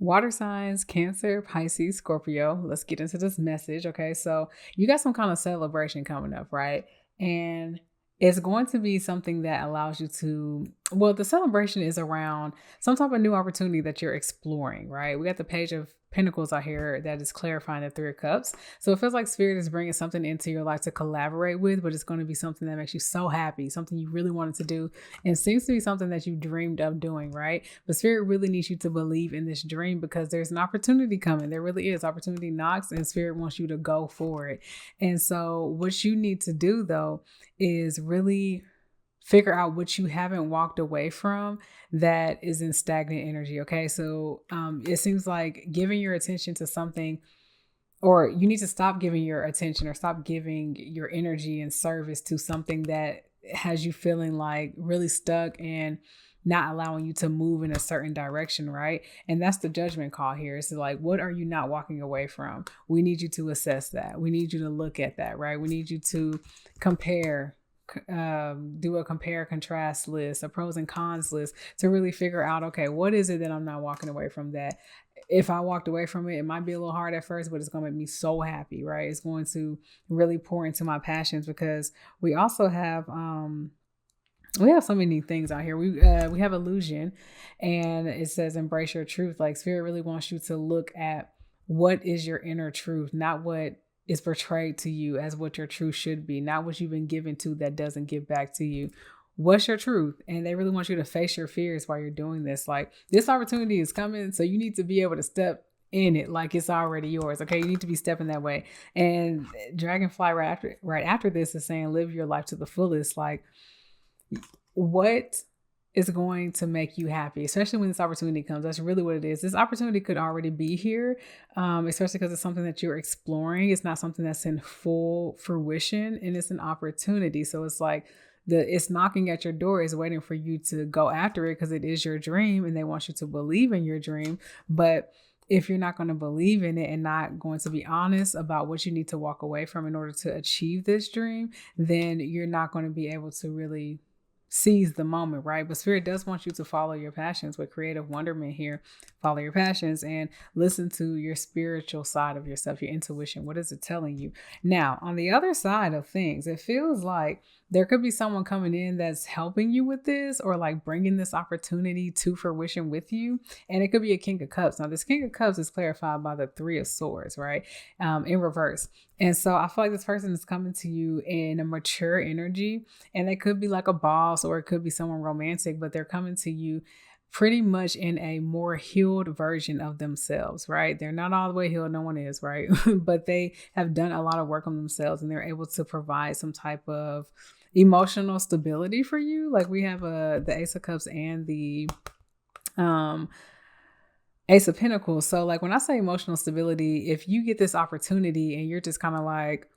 Water signs, Cancer, Pisces, Scorpio. Let's get into this message. Okay. So you got some kind of celebration coming up, right? And it's going to be something that allows you to, well, the celebration is around some type of new opportunity that you're exploring, right? We got the Page of Pentacles out here that is clarifying the Three of Cups. So it feels like Spirit is bringing something into your life to collaborate with, but it's going to be something that makes you so happy, something you really wanted to do, and seems to be something that you dreamed of doing, right? But Spirit really needs you to believe in this dream because there's an opportunity coming. There really is. Opportunity knocks, and Spirit wants you to go for it. And so what you need to do, though, is really figure out what you haven't walked away from that is in stagnant energy. Okay. So it seems like giving your attention to something, or you need to stop giving your attention or stop giving your energy and service to something that has you feeling like really stuck and not allowing you to move in a certain direction, right? And that's the judgment call here. It's like, what are you not walking away from? We need you to assess that. We need you to look at that, right? We need you to compare, do a compare contrast list, a pros and cons list to really figure out, okay, what is it that I'm not walking away from that if I walked away from it, it might be a little hard at first, but it's going to make me so happy, right? It's going to really pour into my passions because we also have, we have so many things out here. We have illusion, and it says embrace your truth. Like Spirit really wants you to look at what is your inner truth, not what is portrayed to you as what your truth should be, not what you've been given to that doesn't give back to you. What's your truth? And they really want you to face your fears while you're doing this. Like this opportunity is coming, so you need to be able to step in it like it's already yours. Okay, you need to be stepping that way. And Dragonfly right after this is saying live your life to the fullest. Like what is going to make you happy, especially when this opportunity comes. That's really what it is. This opportunity could already be here, especially because it's something that you're exploring. It's not something that's in full fruition, and it's an opportunity. So it's like it's knocking at your door, is waiting for you to go after it because it is your dream and they want you to believe in your dream. But if you're not going to believe in it and not going to be honest about what you need to walk away from in order to achieve this dream, then you're not going to be able to really seize the moment, right? But Spirit does want you to follow your passions with creative wonderment here. Follow your passions and listen to your spiritual side of yourself, your intuition. What is it telling you? Now, on the other side of things, it feels like there could be someone coming in that's helping you with this, or like bringing this opportunity to fruition with you. And it could be a King of Cups. Now, this King of Cups is clarified by the Three of Swords, right? In reverse. And so I feel like this person is coming to you in a mature energy, and they could be like a boss, or it could be someone romantic, but they're coming to you pretty much in a more healed version of themselves, right? They're not all the way healed. No one is, right? But they have done a lot of work on themselves, and they're able to provide some type of emotional stability for you. Like we have the Ace of Cups and the Ace of Pentacles. So like when I say emotional stability, if you get this opportunity and you're just kind of like,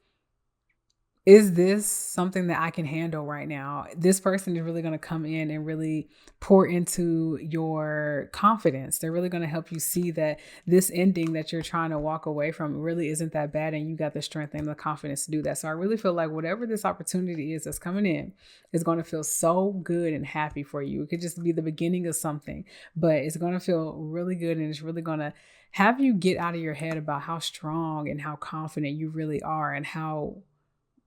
is this something that I can handle right now? This person is really going to come in and really pour into your confidence. They're really going to help you see that this ending that you're trying to walk away from really isn't that bad, and you got the strength and the confidence to do that. So I really feel like whatever this opportunity is that's coming in is going to feel so good and happy for you. It could just be the beginning of something, but it's going to feel really good, and it's really going to have you get out of your head about how strong and how confident you really are, and how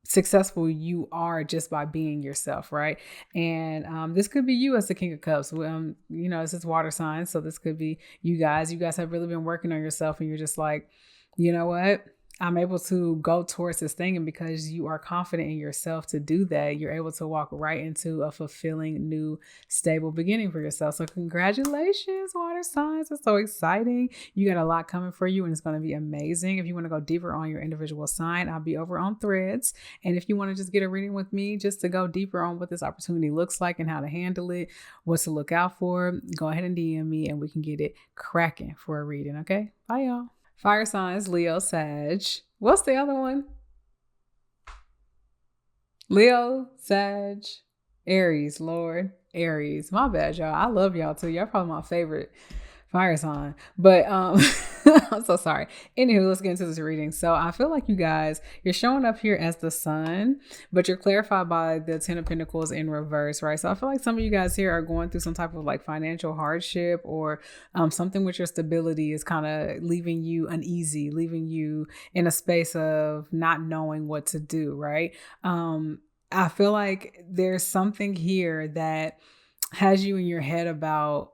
successful you are just by being yourself, right? And this could be you as the King of Cups. This is water signs, so this could be you guys. You guys have really been working on yourself, and you're just like, you know what? I'm able to go towards this thing. And because you are confident in yourself to do that, you're able to walk right into a fulfilling, new, stable beginning for yourself. So congratulations, water signs. It's so exciting. You got a lot coming for you, and it's going to be amazing. If you want to go deeper on your individual sign, I'll be over on Threads. And if you want to just get a reading with me, just to go deeper on what this opportunity looks like and how to handle it, what to look out for, go ahead and DM me and we can get it cracking for a reading. Okay. Bye, y'all. Fire signs, Leo, Sag. What's the other one? Leo, Sag, Aries, Lord, Aries. My bad, y'all. I love y'all too. Y'all probably my favorite fire sign. But I'm so sorry. Anywho, let's get into this reading. So I feel like you guys, you're showing up here as the sun, but you're clarified by the Ten of Pentacles in reverse, right? So I feel like some of you guys here are going through some type of like financial hardship, or something with your stability is kind of leaving you uneasy, leaving you in a space of not knowing what to do, right? I feel like there's something here that has you in your head about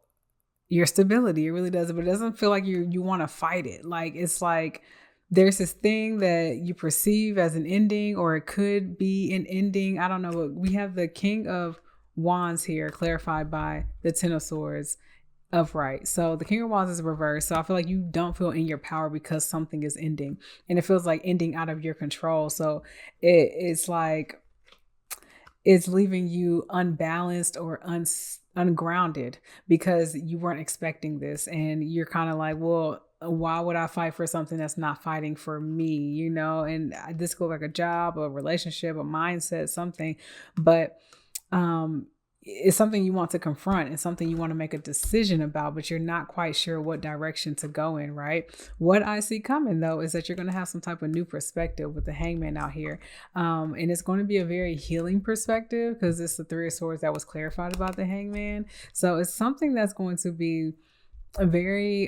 your stability. It really does, but it doesn't feel like you want to fight it. Like, it's like there's this thing that you perceive as an ending, or it could be an ending. I don't know, but we have the King of Wands here clarified by the Ten of Swords upright. So the King of Wands is reversed. So I feel like you don't feel in your power because something is ending, and it feels like ending out of your control. So it's like it's leaving you unbalanced or ungrounded because you weren't expecting this, and you're kind of like, well, why would I fight for something that's not fighting for me, and this could like a job, a relationship, a mindset, something, but it's something you want to confront and something you want to make a decision about, but you're not quite sure what direction to go in, right? What I see coming though is that you're going to have some type of new perspective with the Hangman out here. And it's going to be a very healing perspective because it's the Three of Swords that was clarified about the Hangman. So it's something that's going to be a very,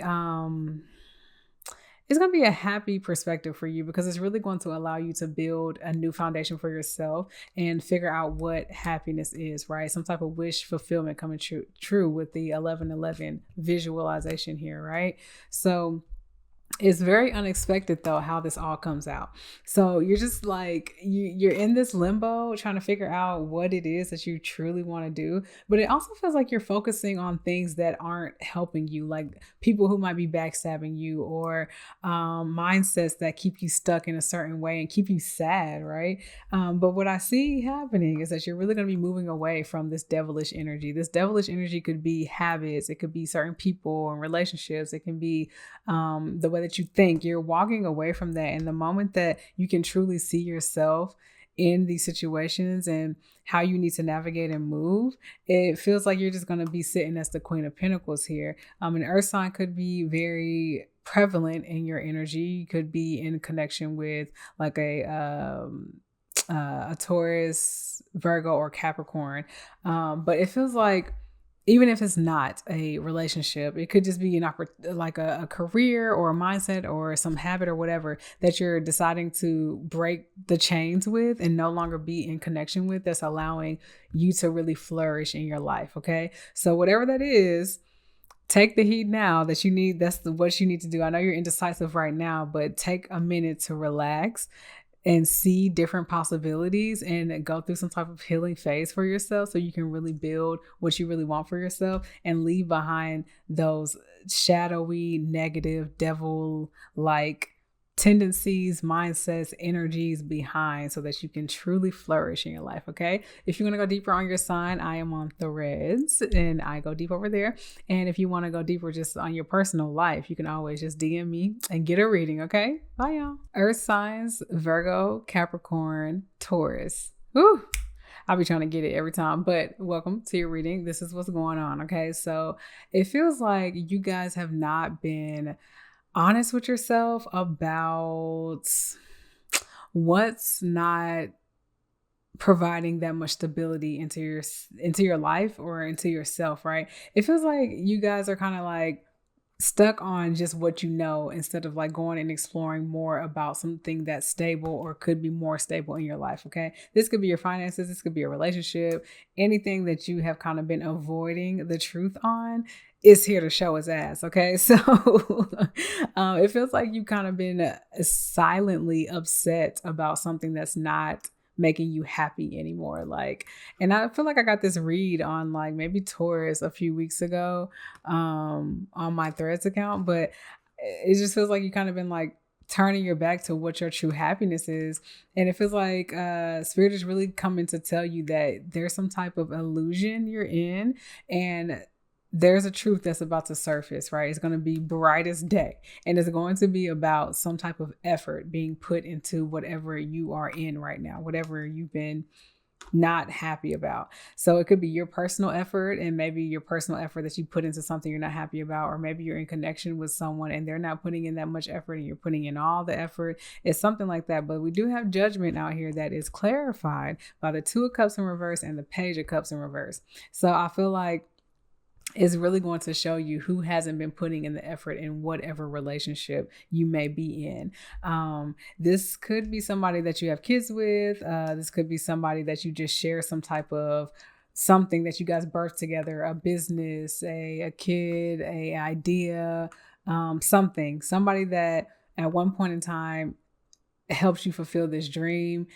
it's going to be a happy perspective for you because it's really going to allow you to build a new foundation for yourself and figure out what happiness is, right? Some type of wish fulfillment coming true with the 1111 visualization here, right? So it's very unexpected though how this all comes out. So you're just like you're in this limbo trying to figure out what it is that you truly want to do, but it also feels like you're focusing on things that aren't helping you, like people who might be backstabbing you, or mindsets that keep you stuck in a certain way and keep you sad, right? But what I see happening is that you're really going to be moving away from this devilish energy. This devilish energy could be habits, it could be certain people and relationships, it can be the way that you think. You're walking away from that. And the moment that you can truly see yourself in these situations and how you need to navigate and move, it feels like you're just going to be sitting as the Queen of Pentacles here. An earth sign could be very prevalent in your energy. You could be in connection with like a Taurus, Virgo, or Capricorn. But it feels like even if it's not a relationship, it could just be like a career or a mindset or some habit or whatever that you're deciding to break the chains with and no longer be in connection with, that's allowing you to really flourish in your life. Okay. So whatever that is, take the heat now that you need. That's what you need to do. I know you're indecisive right now, but take a minute to relax and see different possibilities and go through some type of healing phase for yourself so you can really build what you really want for yourself and leave behind those shadowy, negative, devil-like tendencies, mindsets, energies behind so that you can truly flourish in your life. Okay. If you want to go deeper on your sign, I am on Threads and I go deep over there. And if you want to go deeper just on your personal life, you can always just DM me and get a reading. Okay. Bye y'all. Earth signs, Virgo, Capricorn, Taurus. Woo. I'll be trying to get it every time, but welcome to your reading. This is what's going on. Okay. So it feels like you guys have not been honest with yourself about what's not providing that much stability into your life or into yourself, right? It feels like you guys are kind of like stuck on just what you know instead of like going and exploring more about something that's stable or could be more stable in your life. Okay. This could be your finances. This could be a relationship, anything that you have kind of been avoiding the truth on is here to show its ass. Okay. So it feels like you've kind of been silently upset about something that's not making you happy anymore. Like, and I feel like I got this read on like maybe Taurus a few weeks ago on my Threads account, but it just feels like you kind of been like turning your back to what your true happiness is. And it feels like Spirit is really coming to tell you that there's some type of illusion you're in, and there's a truth that's about to surface, right? It's going to be bright as day, and it's going to be about some type of effort being put into whatever you are in right now, whatever you've been not happy about. So it could be your personal effort, and maybe your personal effort that you put into something you're not happy about, or maybe you're in connection with someone and they're not putting in that much effort and you're putting in all the effort. It's something like that. But we do have judgment out here that is clarified by the Two of Cups in reverse and the Page of Cups in reverse. So I feel like is really going to show you who hasn't been putting in the effort in whatever relationship you may be in. This could be somebody that you have kids with. This could be somebody that you just share some type of something that you guys birthed together, a business, a kid, a idea, somebody that at one point in time helps you fulfill this dream.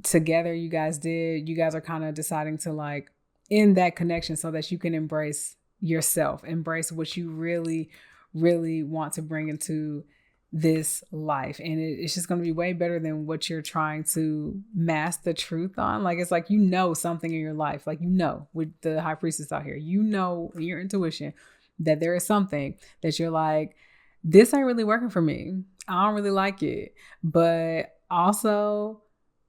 Together you guys are kind of deciding to like end that connection so that you can embrace yourself, embrace what you really, really want to bring into this life. And it's just going to be way better than what you're trying to mask the truth on. Like, it's like, something in your life, like, with the High Priestess out here, in your intuition that there is something that you're like, this ain't really working for me. I don't really like it. But also,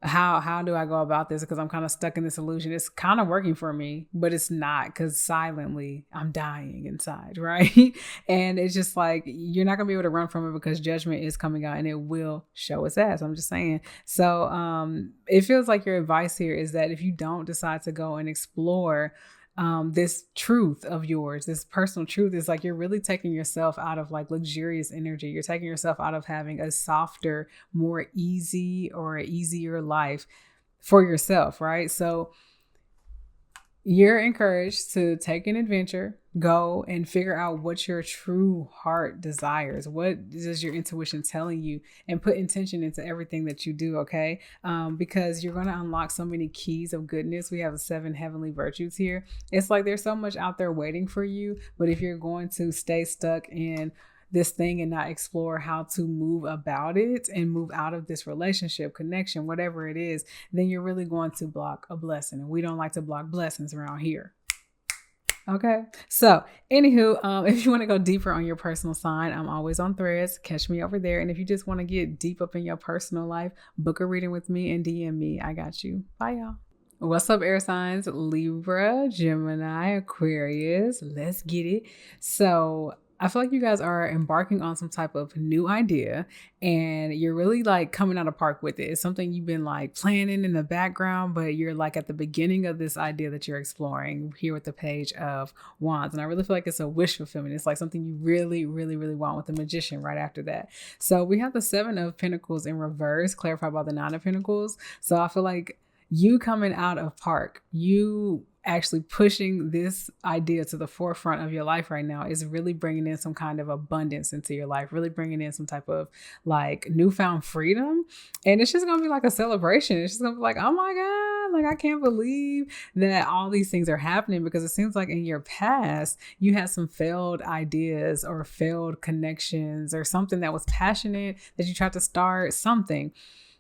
how do I go about this? Because I'm kind of stuck in this illusion. It's kind of working for me, but it's not, because silently I'm dying inside, right? And it's just like, you're not gonna be able to run from it because judgment is coming out and it will show its ass. I'm just saying. So it feels like your advice here is that if you don't decide to go and explore this truth of yours, this personal truth, is like you're really taking yourself out of like luxurious energy. You're taking yourself out of having a softer, more easy or easier life for yourself, right? So you're encouraged to take an adventure, go and figure out what your true heart desires. What is your intuition telling you? And put intention into everything that you do, okay? Because you're going to unlock so many keys of goodness. We have the 7 heavenly virtues here. It's like there's so much out there waiting for you. But if you're going to stay stuck in this thing and not explore how to move about it and move out of this relationship, connection, whatever it is, then you're really going to block a blessing. And we don't like to block blessings around here. Okay. So anywho, if you want to go deeper on your personal sign, I'm always on Threads. Catch me over there. And if you just want to get deep up in your personal life, book a reading with me and DM me. I got you. Bye, y'all. What's up, air signs? Libra, Gemini, Aquarius. Let's get it. So I feel like you guys are embarking on some type of new idea and you're really like coming out of park with it. It's something you've been like planning in the background, but you're like at the beginning of this idea that you're exploring here with the Page of Wands. And I really feel like it's a wish fulfillment. It's like something you really, really, really want with the Magician right after that. So we have the 7 of Pentacles in reverse, clarified by the 9 of Pentacles. So I feel like you coming out of park, you actually pushing this idea to the forefront of your life right now is really bringing in some kind of abundance into your life, really bringing in some type of like newfound freedom. And it's just going to be like a celebration. It's just going to be like, oh my God, like I can't believe that all these things are happening, because it seems like in your past, you had some failed ideas or failed connections or something that was passionate that you tried to start, something.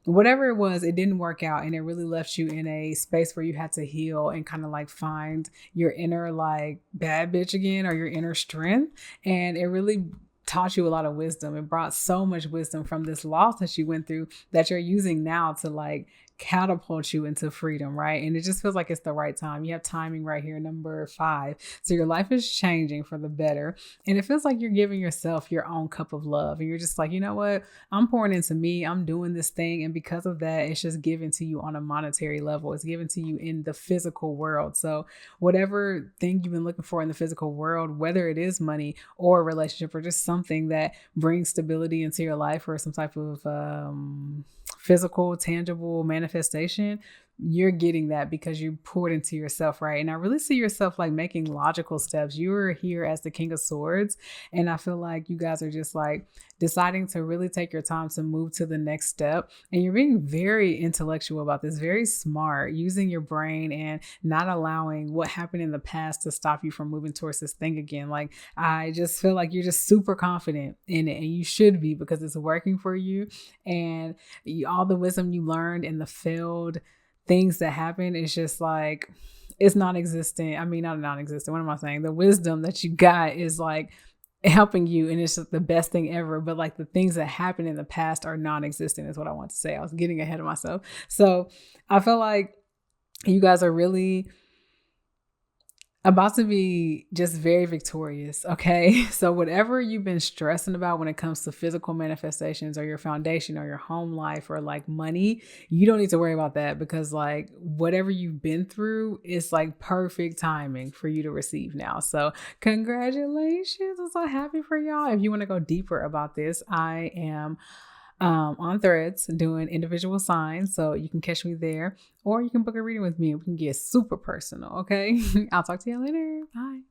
Whatever it was, it didn't work out, and it really left you in a space where you had to heal and kind of like find your inner like bad bitch again, or your inner strength. And it really taught you a lot of wisdom. It brought so much wisdom from this loss that you went through that you're using now to like catapult you into freedom, right? And it just feels like it's the right time. You have timing right here, number 5. So your life is changing for the better. And it feels like you're giving yourself your own cup of love. And you're just like, you know what? I'm pouring into me. I'm doing this thing. And because of that, it's just given to you on a monetary level. It's given to you in the physical world. So whatever thing you've been looking for in the physical world, whether it is money or a relationship or just something that brings stability into your life or some type of physical, tangible manifestation, you're getting that because you poured into yourself, right? And I really see yourself like making logical steps. You're here as the King of Swords. And I feel like you guys are just like deciding to really take your time to move to the next step. And you're being very intellectual about this, very smart, using your brain and not allowing what happened in the past to stop you from moving towards this thing again. Like, I just feel like you're just super confident in it, and you should be, because it's working for you. And all the wisdom you learned in the failed things that happen is just like, it's non-existent. I mean, not non-existent. What am I saying? The wisdom that you got is like helping you, and it's just the best thing ever. But like the things that happened in the past are non-existent is what I want to say. I was getting ahead of myself. So I feel like You guys are really about to be just very victorious, okay? So whatever you've been stressing about when it comes to physical manifestations or your foundation or your home life or like money, you don't need to worry about that, because like whatever you've been through is like perfect timing for you to receive now. So congratulations. I'm so happy for y'all. If you want to go deeper about this, I am on Threads doing individual signs. So you can catch me there, or you can book a reading with me. We can get super personal. Okay. I'll talk to you later. Bye.